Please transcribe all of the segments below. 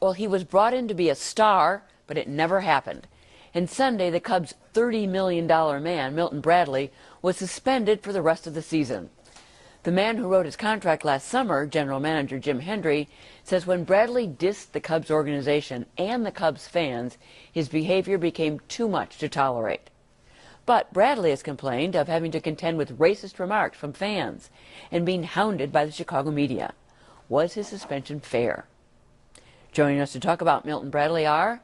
Well, he was brought in to be a star, but it never happened. And Sunday, the Cubs' $30 million man, Milton Bradley, was suspended for the rest of the season. The man who wrote his contract last summer, general manager Jim Hendry, says when Bradley dissed the Cubs organization and the Cubs fans, his behavior became too much to tolerate. But Bradley has complained of having to contend with racist remarks from fans and being hounded by the Chicago media. Was his suspension fair? Joining us to talk about Milton Bradley are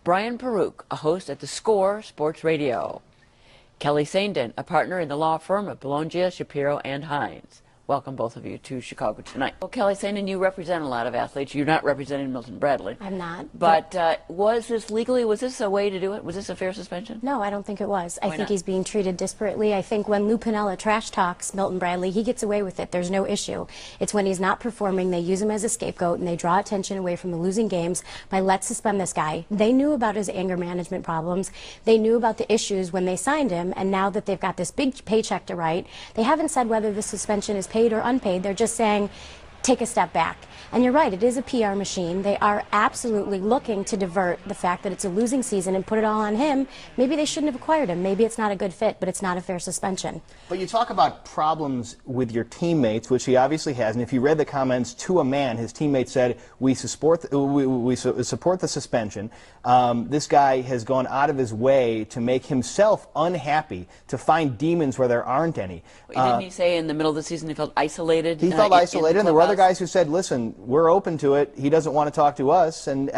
Brian Peruke, a host at The Score Sports Radio; Kelly Saindon, a partner in the law firm of Bologna, Shapiro, and Hines. Welcome, both of you, to Chicago tonight. Well, Kelly Saindon, you represent a lot of athletes. You're not representing Milton Bradley. I'm not. But was this legally, was this a way to do it? Was this a fair suspension? No, I don't think it was. I think not? he's being treated disparately. I think when Lou Piniella trash talks Milton Bradley, he gets away with it. There's no issue. It's when he's not performing, they use him as a scapegoat, and they draw attention away from the losing games by let's suspend this guy. They knew about his anger management problems. They knew about the issues when they signed him, and now that they've got this big paycheck to write, they haven't said whether the suspension is paid or unpaid. They're just saying, take a step back. And you're right, it is a PR machine. They are absolutely looking to divert the fact that it's a losing season and put it all on him. Maybe they shouldn't have acquired him. Maybe it's not a good fit, but it's not a fair suspension. But you talk about problems with your teammates, which he obviously has. And if you read the comments to a man, his teammates said, we support the suspension. This guy has gone out of his way to make himself unhappy, to find demons where there aren't any. Didn't he say in the middle of the season he felt isolated? He felt isolated, and there were other guys who said, listen, we're open to it. He doesn't want to talk to us. And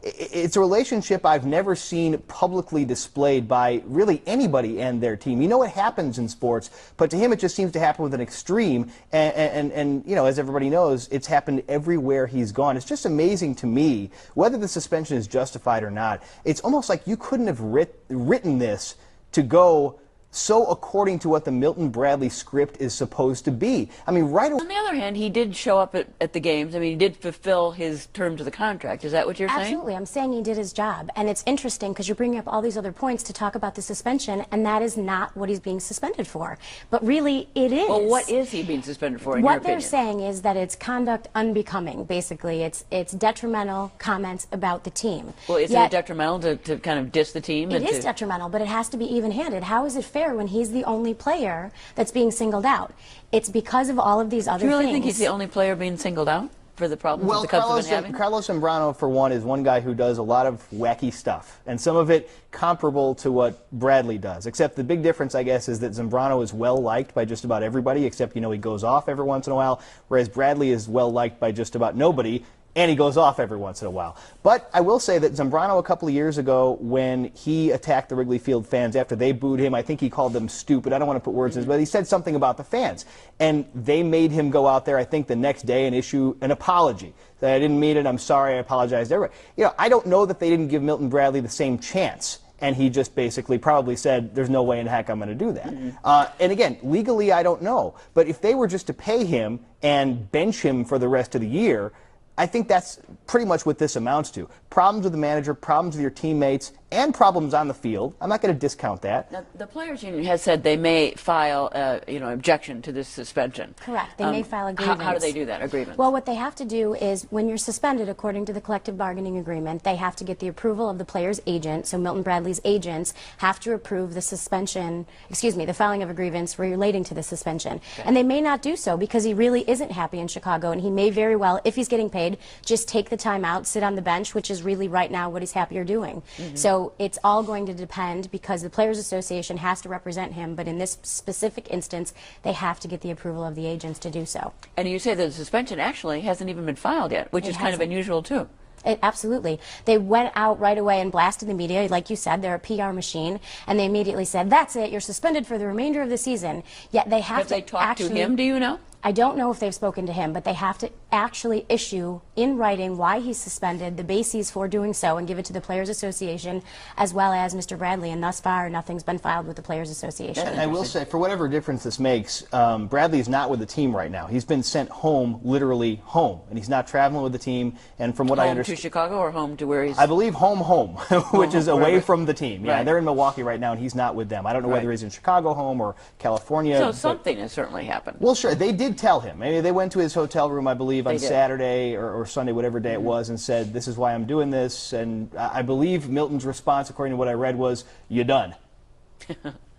it's a relationship I've never seen publicly displayed by really anybody and their team. You know what happens in sports, but to him it just seems to happen with an extreme. And you know, as everybody knows, it's happened everywhere he's gone. It's just amazing to me, whether the suspension is justified or not. It's almost like you couldn't have written this to go so according to what the Milton Bradley script is supposed to be. I mean, right away. On the other hand, he did show up at the games. I mean, he did fulfill his terms of the contract. Is that what you're saying? Absolutely. I'm saying he did his job. And it's interesting because you're bringing up all these other points to talk about the suspension, and that is not what he's being suspended for. But really, it is. Well, what is he being suspended for, in your opinion? What they're saying is that it's conduct unbecoming, basically. It's detrimental comments about the team. Well, isn't it detrimental to kind of diss the team? It is detrimental, but it has to be even-handed. How is it fair when he's the only player that's being singled out? It's because of all of these other things. Do you really think he's the only player being singled out for the problems that the Cubs have been having? Carlos Zambrano, for one, is one guy who does a lot of wacky stuff, and some of it comparable to what Bradley does, except the big difference, I guess, is that Zambrano is well-liked by just about everybody, except, you know, he goes off every once in a while, whereas Bradley is well-liked by just about nobody, and he goes off every once in a while. But I will say that Zambrano, a couple of years ago, when he attacked the Wrigley Field fans after they booed him, I think he called them stupid. I don't want to put words in his, but he said something about the fans. And they made him go out there, I think, the next day and issue an apology. That I didn't mean it, I'm sorry, I apologize to everybody. You know, I don't know that they didn't give Milton Bradley the same chance. And he just basically probably said, there's no way in heck I'm going to do that. And again, legally, I don't know. But if they were just to pay him and bench him for the rest of the year, I think that's pretty much what this amounts to. Problems with the manager, problems with your teammates, and problems on the field. I'm not going to discount that. Now, the Players Union has said they may file objection to this suspension. Correct. They may file a grievance. How do they do that, a grievance? Well, what they have to do is, when you're suspended according to the collective bargaining agreement, they have to get the approval of the player's agent. So Milton Bradley's agents have to approve the suspension, the filing of a grievance relating to the suspension. Okay. And they may not do so because he really isn't happy in Chicago, and he may very well, if he's getting paid, just take the time out, sit on the bench, which is really right now what he's happier doing. So it's all going to depend, because the Players Association has to represent him, but in this specific instance, they have to get the approval of the agents to do so. And you say that the suspension actually hasn't even been filed yet, which is kind of unusual too. Absolutely. They went out right away and blasted the media. Like you said, they're a PR machine, and they immediately said, that's it, you're suspended for the remainder of the season. Yet they have to they talked to him, do you know? I don't know if they've spoken to him, but they have to actually issue in writing why he's suspended, the bases for doing so, and give it to the Players Association as well as Mr. Bradley. And thus far, nothing's been filed with the Players Association. And I will say, for whatever difference this makes, Bradley's not with the team right now. He's been sent home, literally home, and he's not traveling with the team. And from what I understand, home to Chicago or home to where he's? I believe home, which is away from the team. Yeah, right. they're in Milwaukee right now, and he's not with them. I don't know whether he's in Chicago home or California. So something has certainly happened. Well, sure. They did tell him. Maybe they went to his hotel room, I believe. believe, on Saturday or Sunday, whatever day it was, and said, this is why I'm doing this. And I believe Milton's response, according to what I read, was, you done.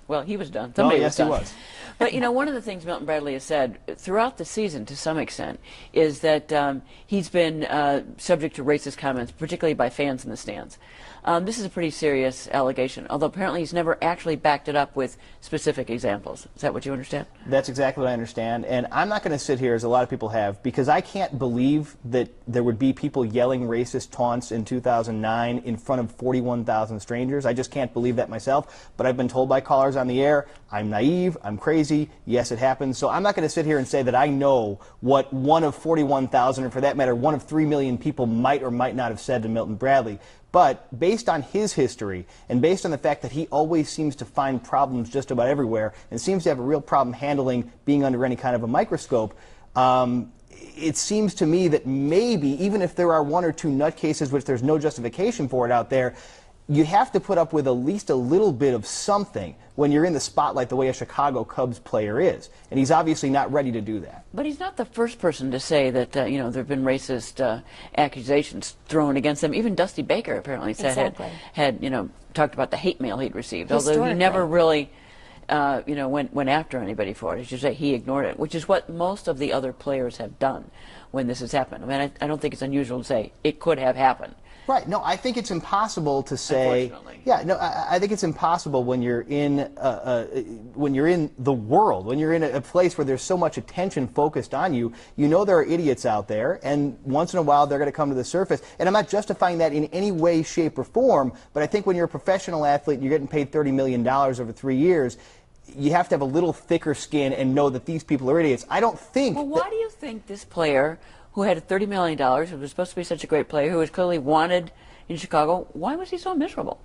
Well, he was done. Somebody was done. He was. But, you know, one of the things Milton Bradley has said throughout the season, to some extent, is that he's been subject to racist comments, particularly by fans in the stands. This is a pretty serious allegation, although apparently he's never actually backed it up with specific examples. Is that what you understand? That's exactly what I understand. And I'm not going to sit here, as a lot of people have, because I can't believe that there would be people yelling racist taunts in 2009 in front of 41,000 strangers. I just can't believe that myself. But I've been told by callers on the air, I'm naive, I'm crazy, yes, it happens. So I'm not going to sit here and say that I know what one of 41,000, or for that matter, one of 3 million people might or might not have said to Milton Bradley. But based on his history, and based on the fact that he always seems to find problems just about everywhere, and seems to have a real problem handling being under any kind of a microscope, it seems to me that maybe, even if there are 1 or 2 nutcases which there's no justification for it out there, you have to put up with at least a little bit of something when you're in the spotlight the way a Chicago Cubs player is. And he's obviously not ready to do that. But he's not the first person to say that, you know, there have been racist accusations thrown against him. Even Dusty Baker apparently said had, you know, talked about the hate mail he'd received, although he never really, you know, went after anybody for it. As you say, he ignored it, which is what most of the other players have done when this has happened. I mean, I don't think it's unusual to say it could have happened. Right. No, I think it's impossible to say. Yeah. No, I think it's impossible when you're in the world, when you're in a place where there's so much attention focused on you. You know there are idiots out there, and once in a while they're going to come to the surface. And I'm not justifying that in any way, shape, or form. But I think when you're a professional athlete and you're getting paid $30 million over 3 years, you have to have a little thicker skin and know that these people are idiots. I don't think. Well, why do you think this player, who had $30 million, who was supposed to be such a great player, who was clearly wanted in Chicago, why was he so miserable?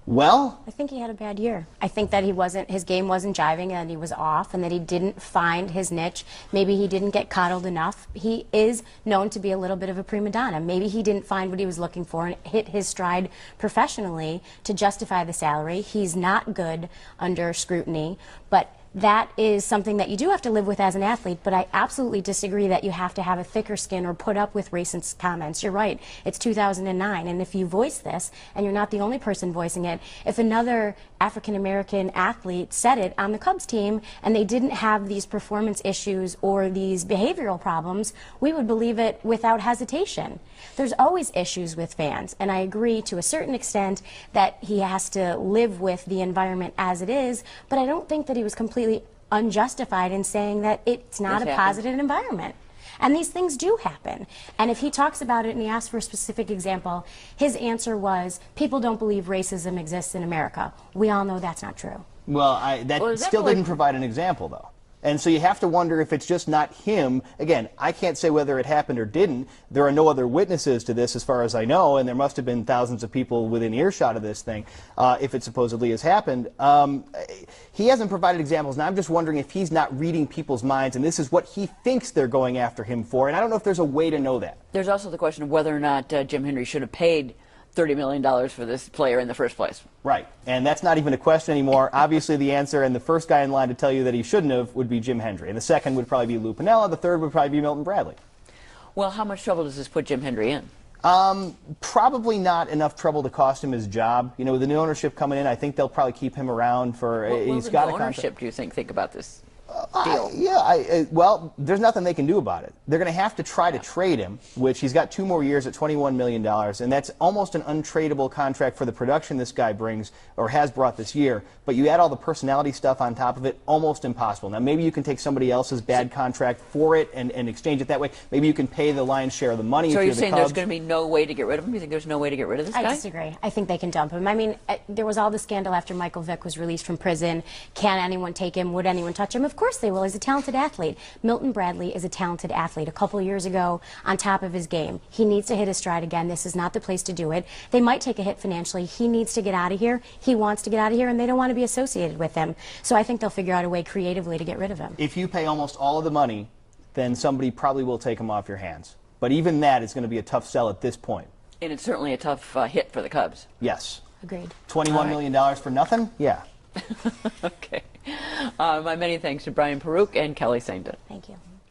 Well, I think he had a bad year. I think that his game wasn't jiving, and he was off, and that he didn't find his niche. Maybe he didn't get coddled enough. He is known to be a little bit of a prima donna. Maybe he didn't find what he was looking for and hit his stride professionally to justify the salary. He's not good under scrutiny, but that is something that you do have to live with as an athlete, but I absolutely disagree that you have to have a thicker skin or put up with racist comments. You're right. It's 2009, and if you voice this, and you're not the only person voicing it, if another African-American athlete said it on the Cubs team and they didn't have these performance issues or these behavioral problems, we would believe it without hesitation. There's always issues with fans, and I agree to a certain extent that he has to live with the environment as it is, but I don't think that he was completely unjustified in saying that it's not a positive environment. And these things do happen. And if he talks about it and he asks for a specific example, his answer was, people don't believe racism exists in America. We all know that's not true. Well, that still didn't provide an example, though. And so you have to wonder if it's just not him. Again, I can't say whether it happened or didn't. There are no other witnesses to this as far as I know, and there must have been thousands of people within earshot of this thing if it supposedly has happened. He hasn't provided examples, and I'm just wondering if he's not reading people's minds, and this is what he thinks they're going after him for, and I don't know if there's a way to know that. There's also the question of whether or not Jim Hendry should have paid $30 million for this player in the first place. Right, and that's not even a question anymore. Obviously the answer, and the first guy in line to tell you that he shouldn't have, would be Jim Hendry. And the second would probably be Lou Piniella. The third would probably be Milton Bradley. Well, how much trouble does this put Jim Hendry in? Probably not enough trouble to cost him his job. You know, with the new ownership coming in, I think they'll probably keep him around for. He's got a ownership. Do you think about this deal? Well, there's nothing they can do about it. They're going to have to try to trade him, which he's got 2 more years at $21 million, and that's almost an untradeable contract for the production this guy brings or has brought this year. But you add all the personality stuff on top of it, almost impossible. Now, maybe you can take somebody else's bad contract for it and exchange it that way. Maybe you can pay the lion's share of the money. So if you're saying the there's going to be no way to get rid of him? You think there's no way to get rid of this guy? I disagree. I think they can dump him. I mean, there was all the scandal after Michael Vick was released from prison. Can anyone take him? Would anyone touch him? Of course they will. He's a talented athlete. Milton Bradley is a talented athlete. A couple years ago, on top of his game, he needs to hit his stride again. This is not the place to do it. They might take a hit financially. He needs to get out of here. He wants to get out of here, and they don't want to be associated with him. So I think they'll figure out a way creatively to get rid of him. If you pay almost all of the money, then somebody probably will take him off your hands. But even that is going to be a tough sell at this point. And it's certainly a tough hit for the Cubs. Yes. Agreed. $21 million for nothing? Yeah. Okay. My many thanks to Brian Peruk and Kelly Saindon. Thank you.